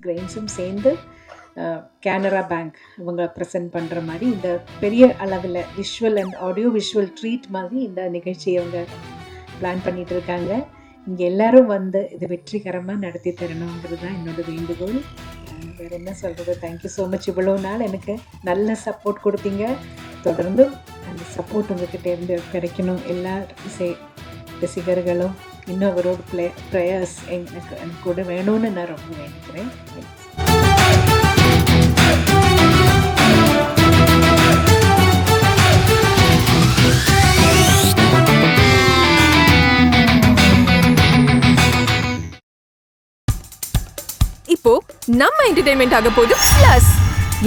கிரெயின்ஸும் சேர்ந்து கேனரா பேங்க் இவங்க ப்ரெசென்ட் பண்ணுற மாதிரி இந்த பெரிய அளவில் visual and audio visual treat மாதிரி இந்த நிகழ்ச்சியை அவங்க பிளான் பண்ணிகிட்டு இருக்காங்க. இங்கே எல்லோரும் வந்து இது வெற்றிகரமாக நடத்தி தரணுங்கிறது தான் என்னோடய வேண்டுகோள். வேறு என்ன சொல்கிறது, தேங்க்யூ ஸோ மச். இவ்வளோ நாள் எனக்கு நல்ல சப்போர்ட் கொடுத்தீங்க. தொடர்ந்து அந்த சப்போர்ட் உங்கள்கிட்ட இருந்து கிடைக்கணும். எல்லா ரசிகர்களும் இன்னும் அவரோட ப்ரேயர்ஸ் எனக்கு கூட வேணும்னு நான் ரொம்ப வேண்டிக்கிறேன். இப்போ நம்ம என்டர்டெயின்மெண்ட் ஆக போகுது பிளஸ்.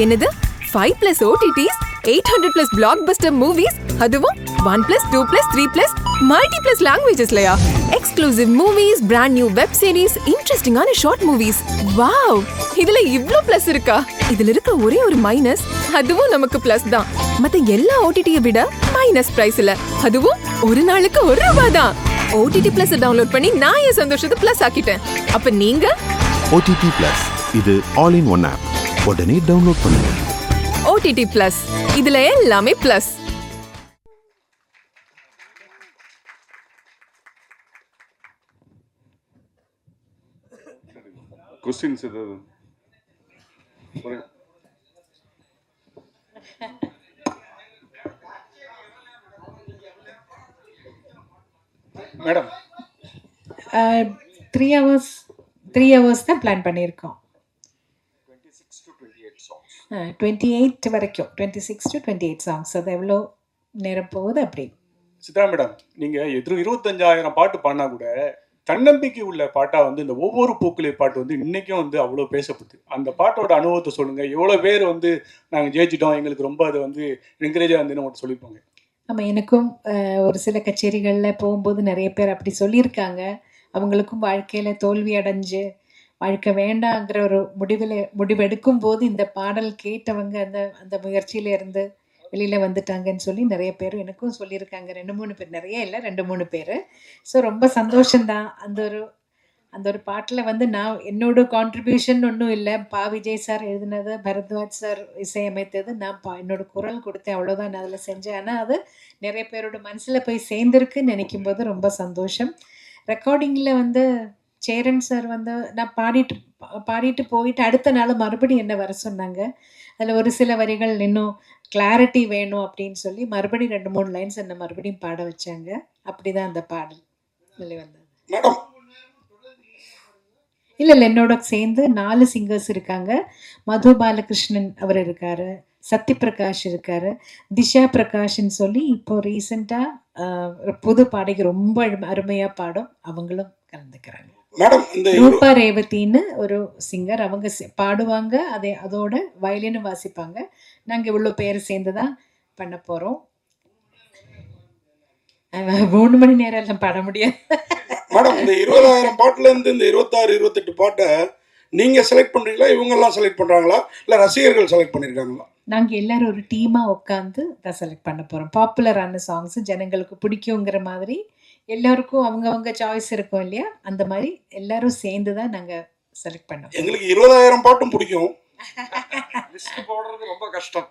என்னது 5+ OTTs, 800+ பிளாக்பஸ்டர் மூவிஸ், அதுவும் 1+, 2+, 3+, மல்டி+ லாங்குவேஜஸ்லயா? Exclusive movies, brand new web series, இன்ட்ரெஸ்டிங்கான ஷார்ட் மூவிஸ். வாவ், இதுல இவ்ளோ பிளஸ் இருக்கா? இதுல இருக்க ஒரே ஒரு மைனஸ், அதுவும் நமக்கு பிளஸ் தான். மத்த எல்லா OTT-யை விட மைனஸ் பிரைஸ்ல, அதுவும் ஒரு நாளுக்கு ₹1 தான். OTT Plus டவுன்லோட் பண்ணி நான் என் சந்தோஷத்தை பிளஸ் ஆக்கிட்டேன். அப்ப நீங்க OTT Plus, இது ஆல் இன் ஒன் ஆப். உடனே டவுன்லோட் பண்ணுங்க. OTT Plus, இதுல எல்லாமே பிளஸ். क्वेश्चंस ஏதாவது மேடம்? 3 hours தான் பிளான் பண்ணியிருக்கோம். 28 வரைக்கும், 26 to 28 சாங்ஸ். அது எவ்வளோ நேரம் போகுது அப்படி. சித்ரா மேடம், நீங்கள் 25,000 பாட்டு பாடினா கூட தன்னம்பிக்கை உள்ள பாட்டாக வந்து இந்த ஒவ்வொரு பூக்களே பாட்டு வந்து இன்றைக்கும் வந்து அவ்வளோ பேசப்படுது. அந்த பாட்டோட அனுபவத்தை சொல்லுங்கள். எவ்வளோ பேர் வந்து நாங்கள் ஜெயிச்சிட்டோம், எங்களுக்கு ரொம்ப அது வந்து என்கரேஜாக இருந்துன்னு உங்கள்கிட்ட சொல்லியிருப்பாங்க. ஆமாம், எனக்கும் ஒரு சில கச்சேரிகளில் போகும்போது நிறைய பேர் அப்படி சொல்லியிருக்காங்க. அவங்களுக்கும் வாழ்க்கையில் தோல்வி அடைஞ்சு வாழ்க்கை வேண்டாங்கிற ஒரு முடிவெடுக்கும் போது இந்த பாடல் கேட்டவங்க அந்த அந்த முயற்சியில இருந்து வெளியில் வந்துட்டாங்கன்னு சொல்லி நிறைய பேர் எனக்கும் சொல்லியிருக்காங்க. 2-3 பேர், நிறைய இல்லை, 2-3 பேர். ஸோ ரொம்ப சந்தோஷந்தான். அந்த ஒரு பாட்டில் வந்து நான் என்னோட கான்ட்ரிபியூஷன் ஒன்றும் இல்லை. விஜய் சார் எழுதினது, பரத்வாஜ் சார் இசையமைத்தது, நான் என்னோட குரல் கொடுத்தேன், அவ்வளோதான் நான் அதில் செஞ்சேன். ஆனால் அது நிறைய பேரோட மனசில் போய் சேர்ந்துருக்குன்னு நினைக்கும் போது ரொம்ப சந்தோஷம். ரெக்கார்டிங்கில் வந்து சேரன் சார் வந்து நான் பாடிட்டு போயிட்டு அடுத்த நாள் மறுபடியும் என்ன வர சொன்னாங்க. அதில் ஒரு சில வரிகள் இன்னும் கிளாரிட்டி வேணும் அப்படின்னு சொல்லி மறுபடியும் 2-3 லைன்ஸ் என்ன மறுபடியும் பாட வச்சாங்க. அப்படிதான் அந்த பாடல் வந்தது. இல்லை, என்னோட சேர்ந்து 4 சிங்கர்ஸ் இருக்காங்க. மது பாலகிருஷ்ணன் அவர் இருக்காரு, சத்யபிரகாஷ் இருக்காரு, திஷா பிரகாஷ்ன்னு சொல்லி இப்போ ரீசெண்டாக புது பாடகி ரொம்ப அருமையாக பாடும், அவங்களும் கலந்துக்கிறாங்க. மேடம், இந்த ரூபா ரேவதின்னு ஒரு சிங்கர், அவங்க பாடுவாங்க, அதோட வயலினும் வாசிப்பாங்க. நாங்கள் இவ்வளோ பேர் சேர்ந்து தான் பண்ண போகிறோம். 3 மணி நேரம் எல்லாம் பாட முடியாது. மேடம், இந்த 20,000 பாட்டுலேருந்து இந்த 26-28 பாட்டை நீங்கள் செலக்ட் பண்ணுறீங்களா, இவங்கெல்லாம் செலக்ட் பண்ணுறாங்களா, இல்லை ரசிகர்கள் செலக்ட் பண்ணியிருக்காங்களா? நாங்கள் எல்லோரும் ஒரு டீமாக உட்காந்து தான் செலக்ட் பண்ண போகிறோம். பாப்புலரான சாங்ஸு ஜனங்களுக்கு பிடிக்குங்கிற மாதிரி எல்லோருக்கும் அவங்கவங்க சாய்ஸ் இருக்கும் இல்லையா, அந்த மாதிரி எல்லாரும் சேர்ந்து தான் நாங்கள் செலக்ட் பண்ணோம். எங்களுக்கு 20,000 பாட்டும் பிடிக்கும். லிஸ்ட் போடுறது ரொம்ப கஷ்டம்.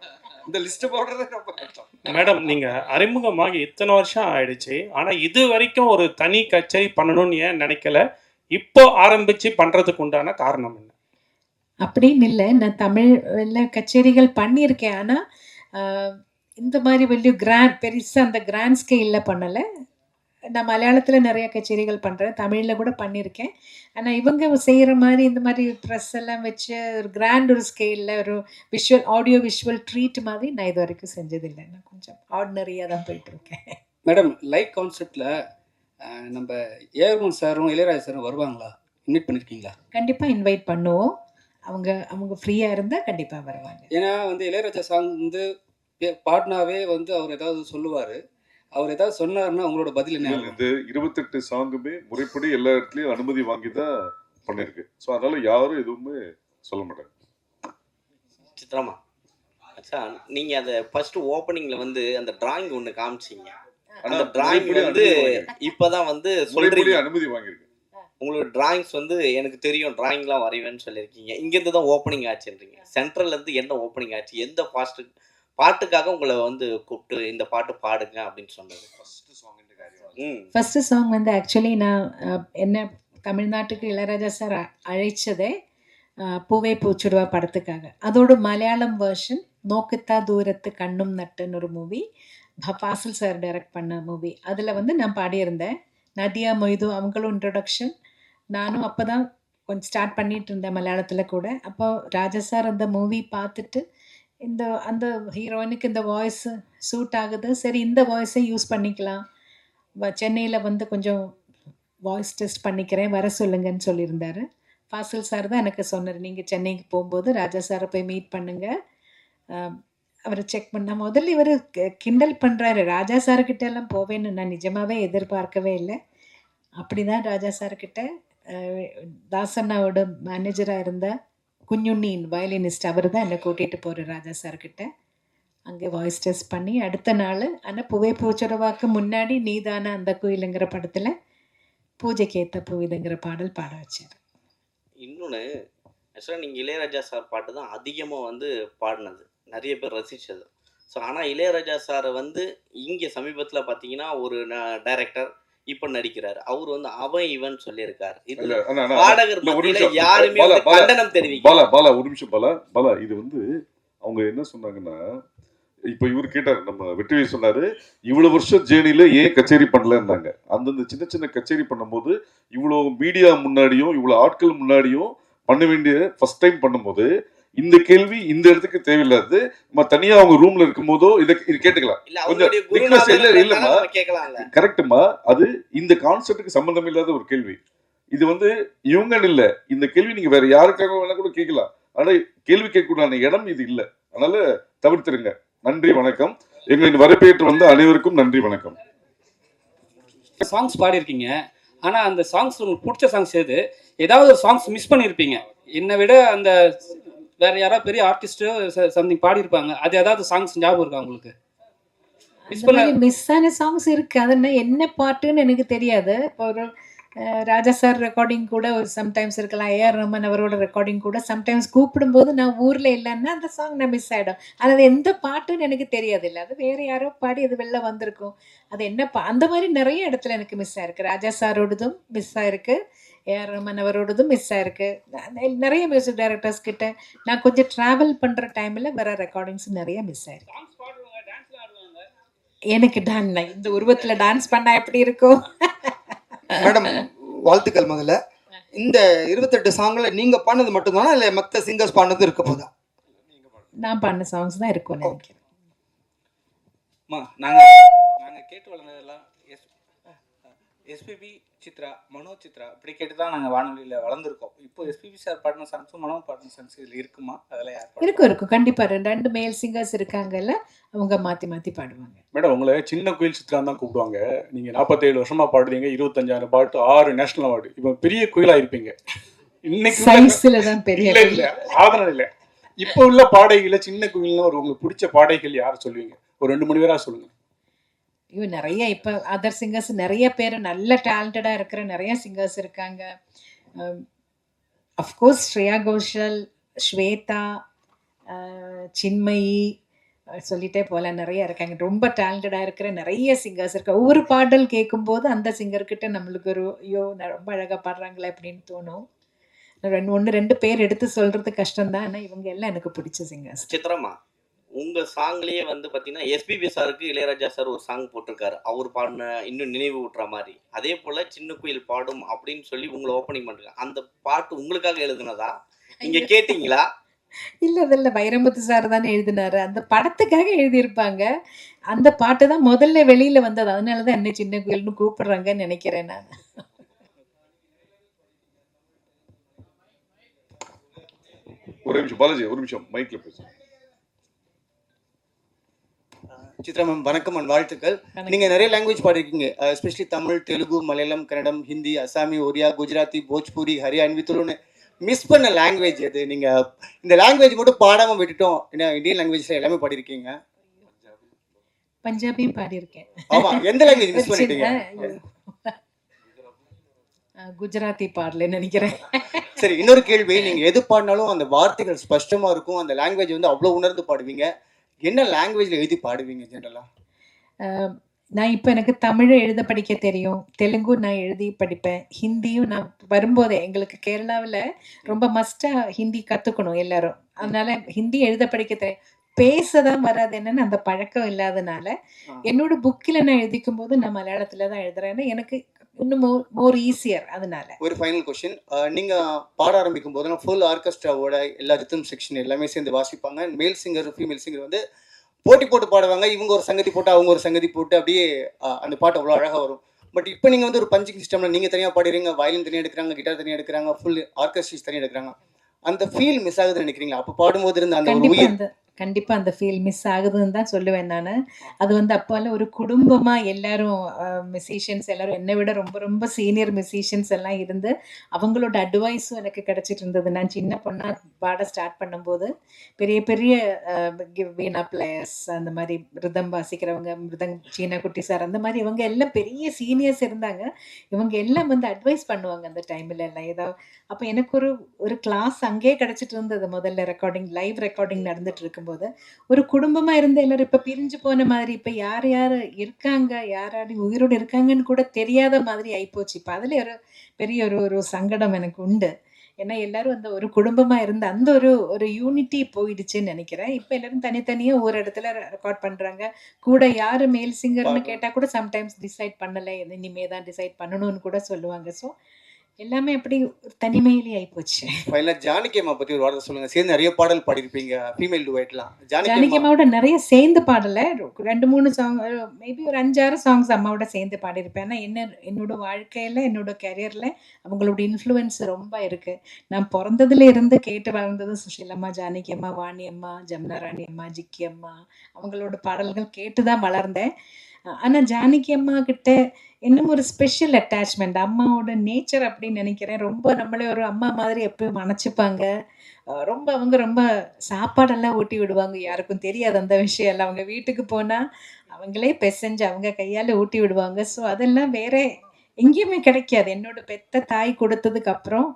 இந்த லிஸ்ட் போடுறது ரொம்ப கஷ்டம். மேடம், நீங்கள் அறிமுகமாகி இத்தனை வருஷம் ஆயிடுச்சு, ஆனால் இது வரைக்கும் ஒரு தனி கச்சேரி பண்ணணும்னு ஏன் நினைக்கல? இப்போ ஆரம்பித்து பண்ணுறதுக்கு உண்டான காரணம் என்ன? அப்படின்னு இல்லை, நான் தமிழில் கச்சேரிகள் பண்ணியிருக்கேன். ஆனால் இந்த மாதிரி வெளியே பெருசாக அந்த கிராண்ட் ஸ்கேலில் பண்ணலை. நான் மலையாளத்தில் நிறைய கச்சேரிகள் பண்ணுறேன், தமிழில் கூட பண்ணியிருக்கேன். ஆனால் இவங்க செய்கிற மாதிரி இந்த மாதிரி ப்ரெஸ் எல்லாம் வச்சு ஒரு கிராண்ட் ஒரு ஸ்கேலில் ஒரு ஆடியோ விஷுவல் ட்ரீட் மாதிரி நான் இது வரைக்கும் செஞ்சதில்லை. நான் கொஞ்சம் ஆர்டினரியாக தான் போயிட்டுருக்கேன். மேடம், லைவ் கான்செப்டில் நம்ம ஏஆர் சாரும் இளையராஜா சாரும் வருவாங்களா? இன்வைட் பண்ணியிருக்கீங்களா? கண்டிப்பாக இன்வைட் பண்ணுவோம். அவங்க ஃப்ரீயாக இருந்தால் கண்டிப்பாக வருவாங்க. ஏன்னா வந்து இளையராஜா சாங் வந்து பாடினாவே வந்து அவர் ஏதாவது சொல்லுவார். அவர் ஏதாவது சொன்னார்னா உங்களோட பதில் என்ன? இந்த 28 சாங்குமே முறைப்படி எல்லா இடத்துலையும் அனுமதி வாங்கி தான் பண்ணியிருக்கு. ஸோ அதனால யாரும் எதுவுமே சொல்ல மாட்டாங்க. சித்ராமா, அச்சா, நீங்கள் அந்த ஃபர்ஸ்ட் ஓப்பனிங்கில் வந்து அந்த டிராயிங் ஒன்று காமிச்சிங்க. அந்த டிராயிங் வந்து இப்போதான் வந்து சொல்றீங்க அனுமதி வாங்கியிருக்கு. உங்களோட டிராயிங்ஸ் வந்து எனக்கு தெரியும், டிராயிங்லாம் வரைவேன்னு சொல்லியிருக்கீங்க. இங்கேருந்து தான் ஓப்பனிங் ஆச்சுன்றீங்க. சென்ட்ரல்லேருந்து என்ன ஓப்பனிங் ஆச்சு? எந்த பாட்டுக்காக உங்களை வந்து கூப்பிட்டு இந்த பாட்டு பாடுங்க அப்படின்னு சொன்னது? ஃபர்ஸ்ட் சாங் வந்து ஆக்சுவலி நான் என்ன தமிழ்நாட்டுக்கு இளையராஜா சார் அழைச்சதே பூவே பூச்சுடுவா படத்துக்காக. அதோட மலையாளம் வெர்ஷன் நோக்குத்தா தூரத்து கண்ணும் நட்டுன்னு ஒரு மூவி, ஃபாசில் சார் டைரக்ட் பண்ண மூவி. அதில் வந்து நான் பாடியிருந்தேன். நதியா மொய்து அவங்களும் இன்ட்ரொடக்ஷன். நானும் அப்போ தான் கொஞ்சம் ஸ்டார்ட் பண்ணிட்டு இருந்தேன் மலையாளத்தில் கூட. அப்போ ராஜா சார் அந்த மூவி பார்த்துட்டு அந்த ஹீரோயினுக்கு இந்த வாய்ஸ் சூட் ஆகுது, சரி இந்த வாய்ஸை யூஸ் பண்ணிக்கலாம், சென்னையில் வந்து கொஞ்சம் வாய்ஸ் டெஸ்ட் பண்ணிக்கிறேன், வர சொல்லுங்கன்னு சொல்லியிருந்தாரு. ஃபாசில் சார் தான் எனக்கு சொன்னார், நீங்கள் சென்னைக்கு போகும்போது ராஜா சாரை போய் மீட் பண்ணுங்கள், அவரை செக் பண்ண. முதல்ல இவர் கிண்டல் பண்ணுறாரு, ராஜா சார்கிட்ட எல்லாம் போவேன்னு நான் நிஜமாகவே எதிர்பார்க்கவே இல்லை. அப்படி தான் ராஜா சார்கிட்ட தாசண்ணாவோட மேனேஜராக இருந்த குஞ்சுண்ணின் வயலினிஸ்ட் அவர் தான் என்னை கூட்டிகிட்டு போகிறார் ராஜா சார்கிட்ட. அங்கே வாய்ஸ் டெஸ்ட் பண்ணி அடுத்த நாள், ஆனால் பூவே பூச்சுடவாக்கு முன்னாடி நீதான அந்த கோயிலுங்கிற படத்தில் பூஜைக்கு ஏற்ற பூவிதுங்கிற பாடல் பாட வச்சார். இன்னொன்று, ஆக்சுவலாக நீங்கள் இளையராஜா சார் பாட்டு தான் அதிகமாக வந்து பாடினது, நிறைய பேர் ரசித்தது. ஸோ ஆனால் இளையராஜா சாரை வந்து இங்கே சமீபத்தில் பார்த்தீங்கன்னா ஒரு டைரக்டர் இப்போ நடிக்கிறாரு, அவர் வந்து அவன் இவன் சொல்லியிருக்காரு. இது பாடகர் மத்தியில யாருமே கண்டனம் தெரிவிக்கல. பாலா ஒரு நிமிஷம். பாலா இது வந்து அவங்க என்ன சொன்னாங்கன்னா, இப்போ இவர் கேட்டார், நம்ம வெற்றி சொன்னாரு, இவ்வளவு வருஷம் ஜேர்னில ஏன் கச்சேரி பண்ணலன்னாங்க. அந்தந்த சின்ன சின்ன கச்சேரி பண்ணும்போது இவ்வளோ மீடியா முன்னாடியும் இவ்வளோ ஆட்கள் முன்னாடியும் பண்ண வேண்டிய ஃபர்ஸ்ட் டைம் பண்ணும்போது இந்த கேள்வி இந்த இடத்துக்கு தேவையில்லாது. நம்ம தனியா அவங்க ரூம்ல இருக்கும்போதோ இது கேட்டுக்கலாம். கொஞ்சம் ரிக்வெஸ்ட் இல்லம்மா, கரெக்டுமா, அது இந்த கான்செப்டுக்கு சம்பந்தம் இல்லாத ஒரு கேள்வி. இது வந்து இவங்கன்னு இல்லை, இந்த கேள்வி நீங்க வேற யாருக்காக வேணா கூட கேட்கலாம். ஆனா கேள்வி கேட்கக்கூடாத இடம் இது இல்லை, அதனால தவிர்த்துருங்க. நன்றி, வணக்கம். எங்களின் வரப்பேற்று வந்த அனைவருக்கும் நன்றி, வணக்கம். சாங்ஸ் பாடியிருக்கீங்க, ஆனால் அந்த சாங்ஸ் உங்களுக்கு பிடிச்ச சாங்ஸ் எது? ஏதாவது ஒரு சாங்ஸ் மிஸ் பண்ணியிருப்பீங்க, என்னை விட அந்த வேற யாராவது பெரிய ஆர்டிஸ்டோ சம்திங் பாடியிருப்பாங்க, அது ஏதாவது சாங்ஸ் ஞாபகம் இருக்கா உங்களுக்கு? மிஸ் ஆன சாங்ஸ் இருக்கு, அது என்ன பாட்டுன்னு எனக்கு தெரியாது. இப்போ ஒரு ராஜா சார் ரெக்கார்டிங் கூட ஒரு சம்டைம்ஸ் இருக்கலாம், ஏஆர் ரஹ்மான் அவரோட ரெக்கார்டிங் கூட சம்டைம்ஸ் கூப்பிடும்போது நான் ஊரில் இல்லைன்னா அந்த சாங் நான் மிஸ் ஆகிடும். அது எந்த பாட்டுன்னு எனக்கு தெரியாது, இல்லை அது வேறு யாரோ பாடி அது வெளில வந்திருக்கும். அது என்ன அந்த மாதிரி நிறைய இடத்துல எனக்கு மிஸ் ஆயிருக்கு. ராஜா சாரோடதும் மிஸ் ஆயிருக்கு, ஏஆர் ரஹ்மான் அவரோடதும் மிஸ் ஆயிருக்கு. நிறைய மியூசிக் டைரக்டர்ஸ் கிட்ட நான் கொஞ்சம் ட்ராவல் பண்ணுற டைமில் வர ரெக்கார்டிங்ஸ் நிறைய மிஸ் ஆயிருக்கு. எனக்கு இந்த உருவத்தில் டான்ஸ் பண்ணால் எப்படி இருக்கும்? மேடம் வாழ்த்துக்கள். முதல்ல இந்த 28 சாங்ல நீங்க பாடினது மட்டும்தானா இல்லை மற்ற சிங்கர்ஸ் பாடினது இருக்க போதா? நான் பாடின சாங்ஸ் தான் இருக்கும் நினைக்கிறேன். நாங்கள் கேட்டு வளர்ந்ததெல்லாம் எஸ்பிபி சித்ரா, மனோஜ் சித்ரா இப்படி கேட்டு தான் நாங்கள் வானொலியில் வளர்ந்துருக்கோம். இப்போ எஸ்பிபி சார் பாடின சாங்ஸும் மனோ பாடின சாங்ஸ் இதில் இருக்குமா? அதெல்லாம் யார் இருக்கும் கண்டிப்பாக. ரெண்டு மேல் சிங்கர்ஸ் இருக்காங்கல்ல, அவங்க மாற்றி மாற்றி பாடுவாங்க. மேடம் உங்களை சின்ன கோயில் சித்ரா தான் கூப்பிடுவாங்க. நீங்கள் 47 வருஷமாக பாடுறீங்க, 25,000 பாட்டு, 6 நேஷனல் அவார்டு, இப்போ பெரிய கோயிலாக இருப்பீங்க. இன்னைக்கு சைஸ்ல தான் பெரிய இல்லை ஆதரவு இல்லை. இப்போ உள்ள பாடகைகளை சின்ன கோயில்னு ஒரு உங்களுக்கு பிடிச்ச பாடகைகள் யார் சொல்லுவீங்க? ஒரு 2 மணி நேரம் சொல்லுங்க. ஐயோ நிறைய, இப்போ அதர் சிங்கர்ஸ் நிறைய பேர் நல்ல டேலண்டடாக இருக்கிற நிறைய சிங்கர்ஸ் இருக்காங்க. அஃப்கோர்ஸ் ஸ்ரேயா கோஷல், ஸ்வேதா, சின்மயி, சொல்லிட்டே போல நிறைய இருக்காங்க. ரொம்ப டேலண்டடாக இருக்கிற நிறைய சிங்கர்ஸ் இருக்காங்க. ஒவ்வொரு பாடல் கேட்கும்போது அந்த சிங்கர்கிட்ட நம்மளுக்கு ஒரு ஐயோ ரொம்ப அழகாக பாடுறாங்களே அப்படின்னு தோணும். 1-2 பேர் எடுத்து சொல்றது கஷ்டம்தான், ஆனால் இவங்க எல்லாம் எனக்கு பிடிச்ச சிங்கர்ஸ். சித்ரமா, உங்க சாங்லயே வந்து பாத்தீங்கன்னா எஸ்பிபி சாருக்கு இளையராஜா சார் ஒரு சாங் போட்டிருக்காரு, அவர் பாடின இன்னும் நினைவு ஊட்டுற மாதிரி. அதே போல சின்ன குயில் பாடும் அப்படின்னு சொல்லி உங்களை ஓப்பனிங் பண்றாங்க. அந்த பாட்டு உங்களுக்காக எழுதுனதா? நீங்க கேட்டீங்களா? இல்லை வைரமுத்து சார் தானே எழுதினாரு, அந்த படத்துக்காக எழுதியிருப்பாங்க. அந்த பாட்டு தான் முதல்ல வெளியில வந்தது, அதனால தான் என்ன சின்ன குயில்னு கூப்பிடுறாங்கன்னு நினைக்கிறேன் நான். ஒரு நிமிஷம் பாலாஜி, ஒரு நிமிஷம் மைக்ல பேசுங்க. சித்ரா மேம் வணக்கம் அண்ட் வாழ்த்துக்கள். நீங்கள் நிறைய லாங்குவேஜ் பாடிருக்கீங்க, எஸ்பெஷலி தமிழ், தெலுங்கு, மலையாளம், கன்னடம், ஹிந்தி, அசாமி, ஒரியா, குஜராத்தி, போஜ்பூரி, ஹரியான்வி, துளுன்னு மிஸ் பண்ண லாங்குவேஜ் எது? நீங்கள் இந்த லாங்குவேஜ் மட்டும் பாடாமல் விட்டுட்டோம், ஏன்னா இந்தியன் லாங்குவேஜில் எல்லாமே பாடிருக்கீங்க. பஞ்சாபியும் பாடியிருக்கேன். ஆமாம், எந்த லாங்குவேஜ் மிஸ் பண்ணிட்டீங்க? குஜராத்தி பாடலன்னு நினைக்கிறேன். சரி, இன்னொரு கேள்வி. நீங்க எது பாடினாலும் அந்த வார்த்தைகள் ஸ்பஷ்டமா இருக்கும். அந்த லாங்குவேஜ் வந்து அவ்வளோ உணர்ந்து பாடுவீங்க. என்ன லாங்குவேஜ்ல எழுதி பாடுவீங்க ஜென்ரலா? நான் இப்போ எனக்கு தமிழ் எழுத படிக்க தெரியும். தெலுங்கு நான் எழுதி படிப்பேன். ஹிந்தியும் நான் வரும்போதே எங்களுக்கு கேரளாவில் ரொம்ப மஸ்ட்டாக ஹிந்தி கற்றுக்கணும் எல்லாரும். அதனால ஹிந்தி எழுத படிக்க தெரியும். பேச தான் வராது. என்னன்னு அந்த பழக்கம் இல்லாதனால என்னோட புக்கில் நான் எழுதிக்கும் போது நான் மலையாளத்தில் தான் எழுதுறேன். ஏன்னா எனக்கு இன்னும் மோர் ஈஸியர் அதனால. ஒரு ஃபைனல் கொஸ்டின். நீங்க பாட ஆரம்பிக்கும் போதெல்லாம் ஃபுல் ஆர்கெஸ்ட்ராவோட எல்லா ரிதம் செக்ஷன் எல்லாமே சேர்ந்து வாசிப்பாங்க. மேல் சிங்கர் ஃபீமேல் சிங்கர் வந்து போட்டி போட்டு பாடுவாங்க. இவங்க ஒரு சங்கதி போட்டு அவங்க ஒரு சங்கதி போட்டு அப்படியே அந்த பாட்டு அவ்வளோ அழகாக வரும். பட் இப்போ நீங்கள் வந்து ஒரு பஞ்சிங் சிஸ்டமில் நீங்கள் தனியாக பாடுறீங்க, வயலின் தனியாக எடுக்கிறாங்க, கிட்டார் தனியாக எடுக்கிறாங்க, ஃபுல் ஆர்கெஸ்ட்ரிஸ் தனியாக எடுக்கிறாங்க. அந்த ஃபீல் மிஸ் ஆகுதுன்னு நினைக்கிறீங்களா? அப்போ பாடும்போது இருந்த அந்த ஒரு உயிர் கண்டிப்பா அந்த ஃபீல் மிஸ் ஆகுதுன்னு தான் சொல்லுவேன் நான். அது வந்து அப்போல்லாம் ஒரு குடும்பமா எல்லாரும் மியூசிஷியன்ஸ் எல்லாரும் என்னை விட ரொம்ப ரொம்ப சீனியர் மியூசிஷியன்ஸ் எல்லாம் இருந்து அவங்களோட அட்வைஸும் எனக்கு கிடைச்சிட்டு இருந்தது. நான் சின்ன பொண்ணா பாட ஸ்டார்ட் பண்ணும்போது பெரிய பெரிய வீணா பிளேயர்ஸ், அந்த மாதிரி ரிதம் வாசிக்கிறவங்க, சீனா குட்டி சார், அந்த மாதிரி இவங்க எல்லாம் பெரிய சீனியர்ஸ் இருந்தாங்க. இவங்க எல்லாம் வந்து அட்வைஸ் பண்ணுவாங்க அந்த டைமில் எல்லாம் ஏதாவது. அப்போ எனக்கு ஒரு கிளாஸ் அங்கேயே கிடைச்சிட்டு இருந்தது. முதல்ல லைவ் ரெக்கார்டிங் நடந்துட்டு இருக்கும்போது ஒரு குடும்பமா இருந்த எல்லாரும் இப்ப பிரிஞ்சு போன மாதிரி, இப்ப யார் யார் இருக்காங்க, யாராடி உயிரோடு இருக்காங்கன்னு கூட தெரியாத மாதிரி ஆயிப்போச்சு. இப்ப அதுல ஒரு பெரிய ஒரு சங்கடம் எனக்கு உண்டு. ஏன்னா எல்லாரும் அந்த ஒரு குடும்பமா இருந்த அந்த ஒரு யூனிட்டி போயிடுச்சுன்னு நினைக்கிறேன். இப்ப எல்லாரும் தனித்தனியா ஒரு இடத்துல ரெக்கார்ட் பண்றாங்க. கூட யாரு மேல் சிங்கர்னு கேட்டா கூட சம்டைம்ஸ் டிசைட் பண்ணல, இனிமே தான் டிசைட் பண்ணணும்னு கூட சொல்லுவாங்க. ஸோ எல்லாமே அப்படி தனிமையிலே ஆயிப்போச்சு. ஃபைனலாக ஜானகி அம்மா பற்றி ஒரு வார்த்தை சொல்லுங்கள். சேர்ந்து நிறைய பாடல் பாடிருப்பீங்க, ஃபீமேல் டுவைட்லாம். ஜானகி அம்மாவோட நிறைய சேர்ந்து பாடல, 2-3 சாங், மேபி ஒரு 5-6 சாங்ஸ் அம்மாவோட சேர்ந்து பாடியிருப்பேன். ஆனால் என்னோட வாழ்க்கையில் என்னோட கரியரில் அவங்களோட இன்ஃப்ளூயன்ஸ் ரொம்ப இருக்குது. நான் பிறந்ததுல இருந்து கேட்டு வளர்ந்தது சுஷீலம்மா, ஜானகி அம்மா, வாணி அம்மா, ஜமுனா ராணி அம்மா, ஜிக்கி அம்மா, அவங்களோட பாடல்கள் கேட்டு தான் வளர்ந்தேன். ஆனால் ஜானகி அம்மா கிட்ட இன்னும் ஒரு ஸ்பெஷல் அட்டாச்மெண்ட். அம்மாவோட நேச்சர் அப்படின்னு நினைக்கிறேன். ரொம்ப நம்மளே ஒரு அம்மா மாதிரி எப்பயும் அணைச்சிப்பாங்க. அவங்க ரொம்ப சாப்பாடெல்லாம் ஊட்டி விடுவாங்க. யாருக்கும் தெரியாது அந்த விஷயம் எல்லாம். அவங்க வீட்டுக்கு போனால் அவங்களே பிசைஞ்சு அவங்க கையால் ஊட்டி விடுவாங்க. ஸோ அதெல்லாம் வேற எங்கேயுமே கிடைக்காது. என்னோட பெத்த தாய் கொடுத்ததுக்கு அப்புறம்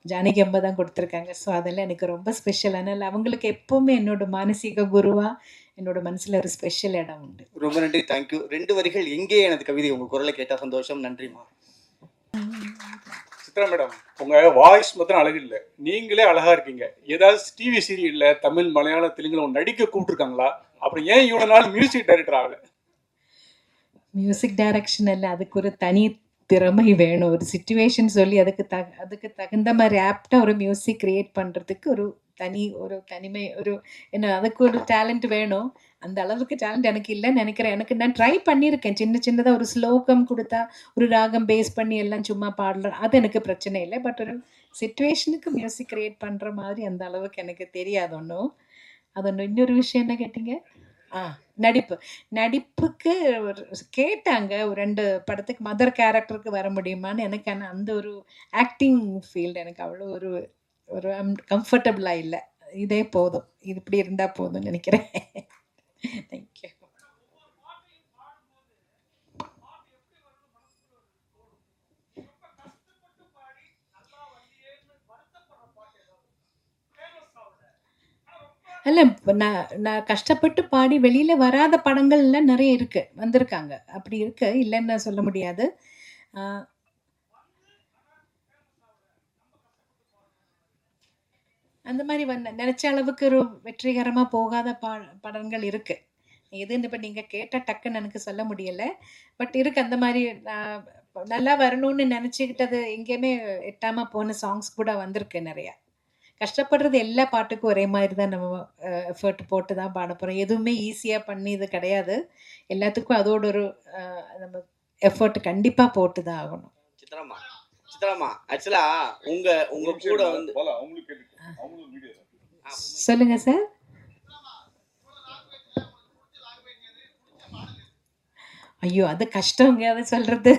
ஜானகி அம்மா தான் கொடுத்துருக்காங்க. ஸோ அதெல்லாம் எனக்கு ரொம்ப ஸ்பெஷல். அதனால் அவங்களுக்கு எப்போவுமே என்னோட மானசீக குருவா என்னோட மனசில் ஒரு ஸ்பெஷல் இடம் உண்டு. ரொம்ப நன்றி, தேங்க்யூ. 2 வரிகள் எங்கே எனது கவிதை உங்கள் குரலை கேட்டால் சந்தோஷம். நன்றிம்மா. சித்ரா மேடம், உங்க வாய்ஸ் மட்டும் அழகு இல்லை, நீங்களே அழகா இருக்கீங்க. ஏதாவது டிவி சீரியல்ல தமிழ், மலையாளம், தெலுங்குல நடிக்க கூப்பிட்டுருக்காங்களா? அப்புறம் ஏன் இவ்வளவு நாள் மியூசிக் டைரக்டர் ஆகல? மியூசிக் டைரக்ஷன் இல்லை, அதுக்கு ஒரு தனி திறமை வேணும். ஒரு சிச்சுவேஷன் சொல்லி அதுக்கு தகுந்த மாதிரி ஆப்டாக ஒரு மியூசிக் கிரியேட் பண்ணுறதுக்கு ஒரு தனிமை, என்ன அதுக்கு ஒரு டேலண்ட் வேணும். அந்த அளவுக்கு டேலண்ட் எனக்கு இல்லைன்னு நினைக்கிறேன். நான் ட்ரை பண்ணியிருக்கேன். சின்னதாக ஒரு ஸ்லோகம் கொடுத்தா ஒரு ராகம் பேஸ் பண்ணி எல்லாம் சும்மா பாடலாம், அது எனக்கு பிரச்சனை இல்லை. பட் ஒரு சிச்சுவேஷனுக்கு மியூசிக் கிரியேட் பண்ணுற மாதிரி அந்த அளவுக்கு எனக்கு தெரியாது ஒன்றும். அது ஒன்று. இன்னொரு விஷயம் என்ன கேட்டீங்க? நடிப்புக்கு கேட்டாங்க. ஒரு 2 படத்துக்கு மதர் கேரக்டருக்கு வர முடியுமான்னு. எனக்கு ஆனால் அந்த ஒரு ஆக்டிங் ஃபீல்டு எனக்கு அவ்வளோ ஒரு கம்ஃபர்டபுளாக இல்லை. இதே போதும், இது இப்படி இருந்தால் போதும்னு நினைக்கிறேன். தேங்க்யூ. இல்ல, நான் கஷ்டப்பட்டு பாடி வெளியில வராத படங்கள்லாம் நிறைய இருக்கு, வந்திருக்காங்க. அப்படி இருக்கு, இல்லைன்னு சொல்ல முடியாது. அந்த மாதிரி நினைச்ச அளவுக்கு ஒரு வெற்றிகரமா போகாத படங்கள் இருக்கு. எதுன்னு இப்போ நீங்க கேட்ட டக்குன்னு எனக்கு சொல்ல முடியல. பட் இருக்கு அந்த மாதிரி. நல்லா வரணும்னு நினைச்சுக்கிட்டது எங்கேயுமே எட்டாம போன சாங்ஸ் கூட வந்திருக்கு நிறைய. கஷ்டப்படுறது எல்லா பாட்டுக்கும் ஒரே மாதிரி தான் நம்ம எஃபர்ட் போட்டு தான் பாட போகிறோம். எதுவுமே ஈஸியாக பண்ணி இது கிடையாது. எல்லாத்துக்கும் அதோட ஒரு நம்ம எஃபர்ட் கண்டிப்பாக போட்டு தான் ஆகணும். சித்ராமா ஆக்சுவலா உங்க கூட வந்து சொல்லுங்க சார். ஐயோ, அது கஷ்டங்க அதை சொல்றது.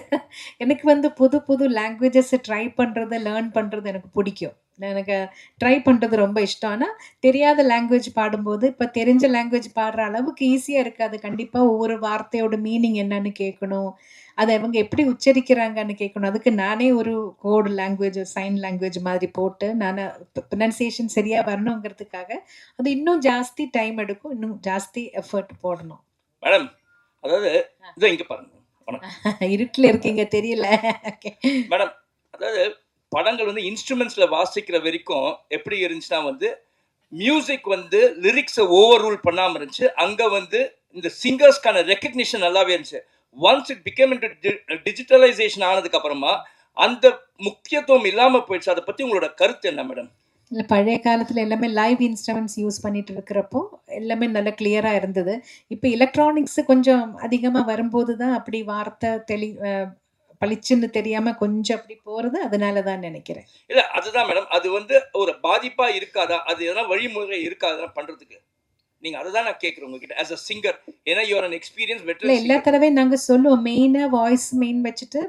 எனக்கு வந்து புது லாங்குவேஜஸ் ட்ரை பண்ணுறது, லேர்ன் பண்ணுறது எனக்கு பிடிக்கும். எனக்கு ட்ரை பண்ணுறது ரொம்ப இஷ்டம். ஆனால் தெரியாத லாங்குவேஜ் பாடும்போது இப்போ தெரிஞ்ச லாங்குவேஜ் பாடுற அளவுக்கு ஈஸியாக இருக்காது. கண்டிப்பாக ஒவ்வொரு வார்த்தையோட மீனிங் என்னன்னு கேட்கணும். அதை அவங்க எப்படி உச்சரிக்கிறாங்கன்னு கேட்கணும். அதுக்கு நானே ஒரு கோடு லாங்குவேஜ், சைன் லாங்குவேஜ் மாதிரி போட்டு நான் ப்ரொனன்சியேஷன் சரியா வரணுங்கிறதுக்காக அது இன்னும் ஜாஸ்தி டைம் எடுக்கும். இன்னும் ஜாஸ்தி எஃபர்ட் போடணும். மேடம், அதாவது இதோ இங்க பாருங்க. வணக்கம். இருட்டுல இருக்கீங்க தெரியல. ஓகே. மேடம், அதாவது படங்கள் வந்து இன்ஸ்ட்ருமெண்ட்ஸ்ல வாசிக்கிற வரைக்கும் எப்படி இருந்துச்சுன்னா வந்து மியூசிக் வந்து லிரிக்ஸை ஓவர் ரூல் பண்ணாம இருந்துச்சு. அங்க வந்து இந்த சிங்கர்ஸ்க்கான ரெக்கக்னிஷன் நல்லாவே இருந்துச்சு. Once it became into digitalisation ஆனதுக்கு அப்புறமா அந்த முக்கியத்துவம் இல்லாம போயிடுச்சு. அதை பத்தி உங்களோட கருத்து என்ன மேடம்? இல்ல பழைய காலத்துல எல்லாமே லைவ் இன்ஸ்ட்ருமெண்ட்ஸ் யூஸ் பண்ணிட்டு இருக்கிறப்போ எல்லாமே நல்ல கிளியரா இருந்தது. இப்போ எலக்ட்ரானிக்ஸ் கொஞ்சம் அதிகமா வரும்போது தான் அப்படி வார்த்தை பளிச்சுன்னு தெரியாம கொஞ்சம் அப்படி போறது. அதனால தான் நினைக்கிறேன். இல்ல அதுதான் மேடம், அது வந்து ஒரு பாதிப்பா இருக்காதா? அது எதனா வழிமுறை இருக்காதா பண்றதுக்கு? நீங்க அதுதான் நான் கேட்கிறேன் உங்ககிட்ட as a singer. ஏன்னா you are an experienced இல்ல veteran எல்லா singer. தடவையும் நாங்க சொல்லுவோம் மெயினா வாய்ஸ் மெயின் வச்சுட்டு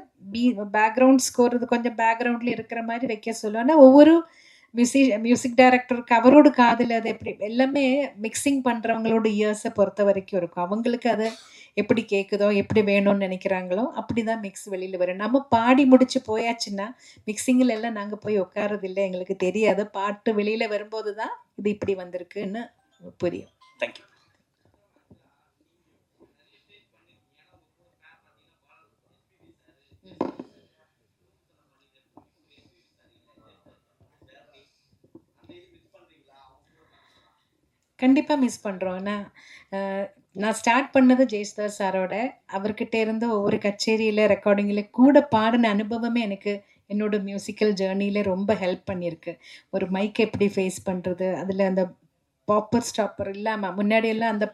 பேக்ரவுண்ட் ஸ்கோர் இது கொஞ்சம் பேக்ரவுண்ட்ல இருக்கிற மாதிரி வைக்க சொல்லுவோம். ஆனா ஒவ்வொரு மியூசிக் டைரக்டருக்கு அவரோட காதுல அது எப்படி எல்லாமே மிக்சிங் பண்றவங்களோட இயர்ஸை பொறுத்த வரைக்கும் இருக்கும். அவங்களுக்கு அது எப்படி கேட்குதோ எப்படி வேணும்னு நினைக்கிறாங்களோ அப்படிதான் மிக்ஸ் வெளியில வரும். நம்ம பாடி முடிச்சு போயாச்சுன்னா மிக்சிங்கில் எல்லாம் நாங்க போய் உட்காரது இல்லை. எங்களுக்கு தெரியாது. பாட்டு வெளியில வரும்போது தான் இது இப்படி வந்திருக்குன்னு புரியும். தேங்க்யூ. கண்டிப்பா மிஸ் பண்றோம். நான் ஸ்டார்ட் பண்ணது ஜெயசுதாஸ் சாரோட. அவர்கிட்ட இருந்து ஒவ்வொரு கச்சேரியில ரெக்கார்டிங்ல கூட பாடின அனுபவமே எனக்கு என்னோட மியூசிக்கல் ஜேர்னில ரொம்ப ஹெல்ப் பண்ணியிருக்கு. ஒரு மைக் எப்படி ஃபேஸ் பண்றது, அதுல அந்த பாப்பர் ஸ்டாப்பர் இல்லாம முன்னாடி எல்லாம் அந்த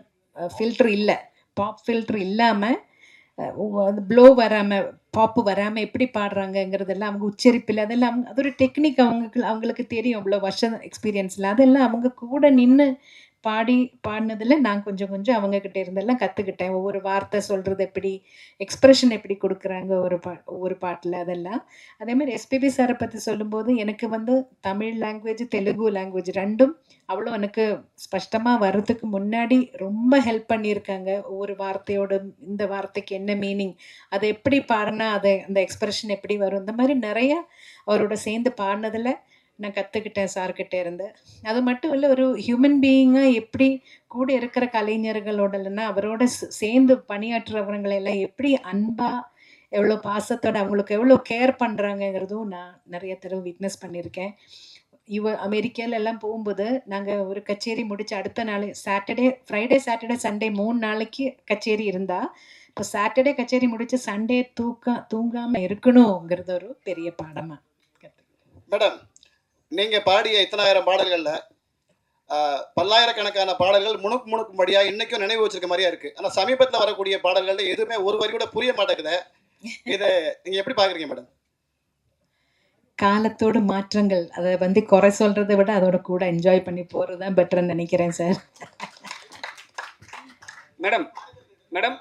ஃபில்டர் இல்ல. பாப் ஃபில்டர் இல்லாம அந்த ப்ளோ வராம பாப்பு வராம எப்படி பாடுறாங்கங்கிறதெல்லாம் அவங்க உச்சரிப்பில் அதெல்லாம் அது ஒரு டெக்னிக். அவங்களுக்கு தெரியும் இவ்வளோ வருஷம் எக்ஸ்பீரியன்ஸில். அதெல்லாம் அவங்க கூட நின்று பாடினதில் நான் கொஞ்சம் கொஞ்சம் அவங்கக்கிட்ட இருந்தெல்லாம் கற்றுக்கிட்டேன். ஒவ்வொரு வார்த்தை சொல்கிறது எப்படி, எக்ஸ்ப்ரெஷன் எப்படி கொடுக்குறாங்க ஒவ்வொரு பாட்டில் அதெல்லாம். அதே மாதிரி எஸ்பிபி சாரை பற்றி சொல்லும்போது எனக்கு வந்து தமிழ் லாங்குவேஜ் தெலுங்கு லாங்குவேஜ் ரெண்டும் அவ்வளோ எனக்கு ஸ்பஷ்டமாக வர்றதுக்கு முன்னாடி ரொம்ப ஹெல்ப் பண்ணியிருக்காங்க. ஒவ்வொரு வார்த்தையோட இந்த வார்த்தைக்கு என்ன மீனிங், அதை எப்படி பாடினா அதை அந்த எக்ஸ்ப்ரெஷன் எப்படி வரும், இந்த மாதிரி நிறைய அவரோட சேர்ந்து பாடினதில் நான் கற்றுக்கிட்டேன் சார்கிட்ட இருந்து. அது மட்டும் இல்லை, ஒரு ஹியூமன் பீயிங்காக எப்படி கூட இருக்கிற கலைஞர்களோட இல்லைன்னா அவரோட சேர்ந்து பணியாற்றுறவங்களெல்லாம் எப்படி அன்பாக எவ்வளோ பாசத்தோட அவங்களுக்கு எவ்வளோ கேர் பண்ணுறாங்கங்கிறதும் நான் நிறைய தடவை விட்னஸ் பண்ணியிருக்கேன். அமெரிக்கால எல்லாம் போகும்போது நாங்கள் ஒரு கச்சேரி முடிச்சு அடுத்த நாள் ஃப்ரைடே சாட்டர்டே சண்டே 3 நாளைக்கு கச்சேரி இருந்தா, இப்போ சாட்டர்டே கச்சேரி முடிச்சு சண்டே தூங்காமல் இருக்கணுங்கிறது ஒரு பெரிய பாடமா. மேடம், நீங்க பாடிய இத்தனாயிரம் பாடல்கள்ல பல்லாயிரக்கணக்கான பாடல்கள் முணுக்கும்படியா இன்னைக்கும் நினைவு வச்சிருக்க மாதிரியா இருக்கு. ஆனா சமீபத்துல வரக்கூடிய பாடல்கள்ல எதுவுமே ஒரு வரி கூட புரிய மாட்டேங்குது. இதை நீங்க எப்படி பாக்குறீங்க மேடம்? காலத்தோட மாற்றங்கள், அதை வந்து குறை சொல்றதை விட அதோட கூட என்ஜாய் பண்ணி போறது தான் பெட்டர்ன்னு நினைக்கிறேன் சார். மேடம் மேடம்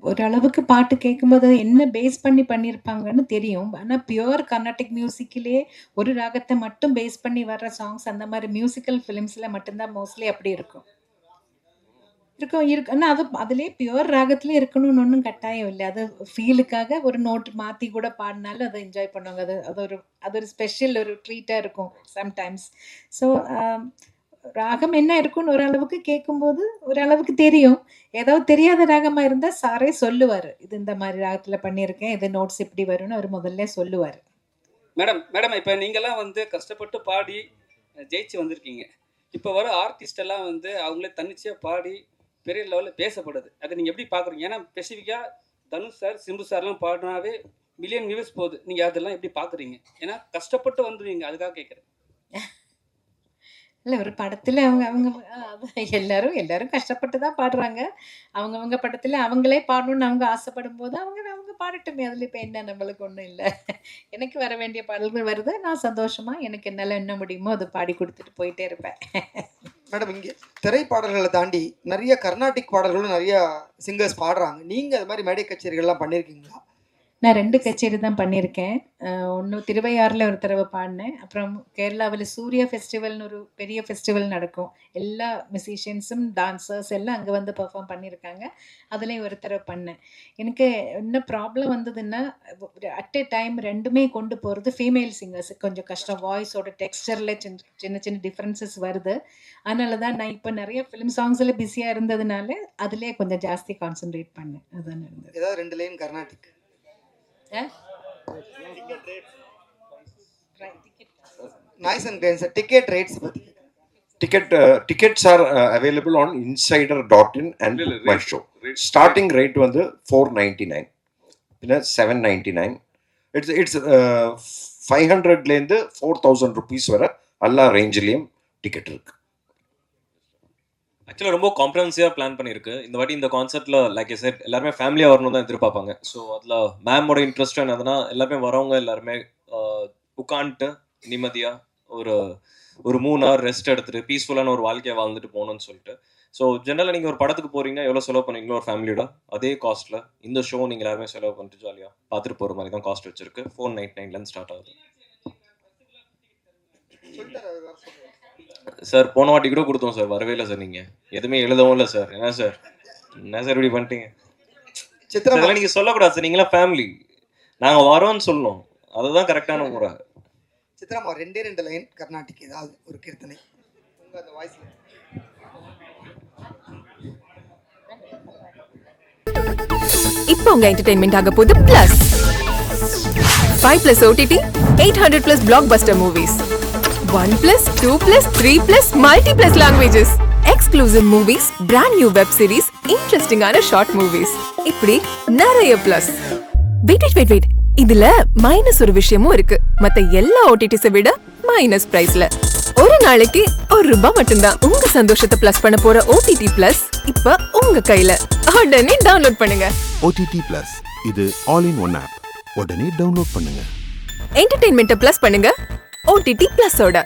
ஓரளவுக்கு பாட்டு கேட்கும்போது என்ன பேஸ் பண்ணி பண்ணியிருப்பாங்கன்னு தெரியும். ஆனால் பியூர் கர்நாடிக் மியூசிக்கிலே ஒரு ராகத்தை மட்டும் பேஸ் பண்ணி வர்ற சாங்ஸ் அந்த மாதிரி மியூசிக்கல் ஃபிலிம்ஸில் மட்டும்தான் மோஸ்ட்லி அப்படி இருக்கும். ஆனால் அதுலேயே பியூர் ராகத்திலே இருக்கணும்னு ஒன்றும் கட்டாயம் இல்லை. அது ஃபீலுக்காக ஒரு நோட் மாற்றி கூட பாடினாலும் அதை என்ஜாய் பண்ணுவாங்க. அது ஒரு ஸ்பெஷல் ஒரு ட்ரீட்டாக இருக்கும் சம்டைம்ஸ். ஸோ ராகம் என்ன இருக்குன்னு ஓரளவுக்கு கேட்கும்போது ஓரளவுக்கு தெரியும். ஏதாவது தெரியாத ராகமாக இருந்தால் சாரே சொல்லுவார், இது இந்த மாதிரி ராகத்தில் பண்ணியிருக்கேன், இது நோட்ஸ் இப்படி வரும்னு அவர் முதல்ல சொல்லுவார். மேடம் இப்போ நீங்கள்லாம் வந்து கஷ்டப்பட்டு பாடி ஜெயிச்சு வந்திருக்கீங்க. இப்போ வர ஆர்டிஸ்ட் எல்லாம் வந்து அவங்களே தன்னிச்சையாக பாடி பெரிய லெவலில் பேசப்படுது. அதை நீங்கள் எப்படி பார்க்குறீங்க? ஏன்னா ஸ்பெசிஃபிக்காக தனுஷ் சார், சிம்பு சார்லாம் பாடினாவே மில்லியன் வியூஸ் போகுது. நீங்கள் அதெல்லாம் எப்படி பார்க்குறீங்க? ஏன்னா கஷ்டப்பட்டு வந்துடுவீங்க, அதுக்காக கேட்குறேன். இல்லை, ஒரு படத்தில் அவங்க எல்லாரும் கஷ்டப்பட்டு தான் பாடுறாங்க. அவங்கவுங்க படத்தில் அவங்களே பாடணும்னு அவங்க ஆசைப்படும் போது அவங்க பாடட்டுமே. அதில் இப்போ என்ன, நம்மளுக்கு ஒன்றும் இல்லை. எனக்கு வர வேண்டிய பாடல்கள் வருது, நான் சந்தோஷமாக எனக்கு என்னால் என்ன முடியுமோ அதை பாடி கொடுத்துட்டு போயிட்டே இருப்பேன். மேடம் இங்கே திரைப்பாடல்களை தாண்டி நிறைய கர்நாடிக் பாடல்களும் நிறைய சிங்கர்ஸ் பாடுறாங்க. நீங்கள் அது மாதிரி மேடை கச்சேரிகள்லாம் பண்ணியிருக்கீங்களா? நான் 2 கச்சேரி தான் பண்ணியிருக்கேன். ஒன்று திருவையாறில் ஒரு தடவை பாடினேன். அப்புறம் கேரளாவில் சூர்யா ஃபெஸ்டிவல்னு ஒரு பெரிய ஃபெஸ்டிவல் நடக்கும். எல்லா மியூசிஷியன்ஸும் டான்சர்ஸ் எல்லாம் அங்கே வந்து பெர்ஃபார்ம் பண்ணியிருக்காங்க. அதுலேயும் ஒரு தடவை பண்ணேன். எனக்கு என்ன ப்ராப்ளம் வந்ததுன்னா அட் எ டைம் 2மே கொண்டு போகிறது ஃபீமேல் சிங்கர்ஸுக்கு கொஞ்சம் கஷ்டம். வாய்ஸோட டெக்ஸ்டரில் சின்ன சின்ன டிஃப்ரென்சஸ் வருது. அதனால தான் நான் இப்போ நிறைய ஃபிலிம் சாங்ஸில் பிஸியாக இருந்ததுனால அதிலே கொஞ்சம் ஜாஸ்தி கான்சென்ட்ரேட் பண்ணேன். அதுதான் இருந்தது. ஏதாவது 2 line Carnatic. Nice and great. Ticket rates. Tickets are available on insider.in and Book My Show. Starting rate வந்து 499, பின்ன 799. It's 500லேருந்து 4000 rupees வரை எல்லா ரேஞ்சிலையும் டிக்கெட் இருக்கு. ஆக்சுவலாக ரொம்ப காம்ப்ரஹென்சிவாக பிளான் பண்ணியிருக்கு. இந்த வாட்டி இந்த கான்செர்ட்டில் லைக் செட் எல்லாருமே ஃபேமிலியாக வரணும் தான் எதிர்பார்ப்பாங்க. ஸோ அதில் மேமோட இன்ட்ரெஸ்ட் என்னதுன்னா எல்லாருமே வரவங்க எல்லாருமே உட்காந்துட்டு நிம்மதியாக ஒரு 3 hour ரெஸ்ட் எடுத்துட்டு பீஸ்ஃபுல்லான ஒரு வாழ்க்கையை வாழ்ந்துட்டு போகணும்னு சொல்லிட்டு. ஸோ ஜென்ரலாக நீங்கள் ஒரு படத்துக்கு போகிறீங்கன்னா எவ்வளோ செலவு பண்ணுவீங்களோ ஒரு ஃபேமிலியோட அதே காஸ்ட்டில் இந்த ஷோ நீங்கள் எல்லாருமே செலவு பண்ணிட்டு ஜாலியாக பார்த்துட்டு போகிற மாதிரி தான் காஸ்ட் வச்சிருக்கு. 499லேருந்து ஸ்டார்ட் ஆகுது. சார் போன வாட்டி கூட கொடுத்தோம் சார், வரவே இல்லை சார். நீங்கள் எதுவுமே எழுதவும் இல்லை சார். என்ன சார் இப்படி பண்ணிட்டீங்க? சித்ரா நீங்கள் சொல்லக்கூடாது சார், நீங்களாம் ஃபேமிலி, நாங்கள் வரோன்னு சொல்லணும். அதுதான் கரெக்டான முறை. சித்ராமா 2 லைன் கர்நாடிக் ஏதாவது ஒரு கீர்த்தனை உங்க அந்த வாய்ஸ்ல. இப்போ உங்க என்டர்டெயின்மெண்ட் ஆக போகுது plus 5+ OTT 800+ blockbuster movies 1+, 2+, 3+, multi+ languages, exclusive movies, brand new web series, interesting ஆன short movies. இப்படி நிறைய பிளஸ். வெயிட் இதுல மைனஸ் ஒரு விஷயமும் இருக்கு. மத்த எல்லா OTTs விட மைனஸ் பிரைஸ்ல ஒரு நாளைக்கு ₹1 மட்டும்தான். உங்க சந்தோஷத்தை பிளஸ் பண்ண போற OTT பிளஸ் இப்ப உங்க கையில. உடனே டவுன்லோட் பண்ணுங்க. OTT Plus இது ஆல் இன் ஒன் ஆப். உடனே டவுன்லோட் பண்ணுங்க. என்டர்டெயின்மெண்ட்டை பிளஸ் பண்ணுங்க OTT பிளஸோட.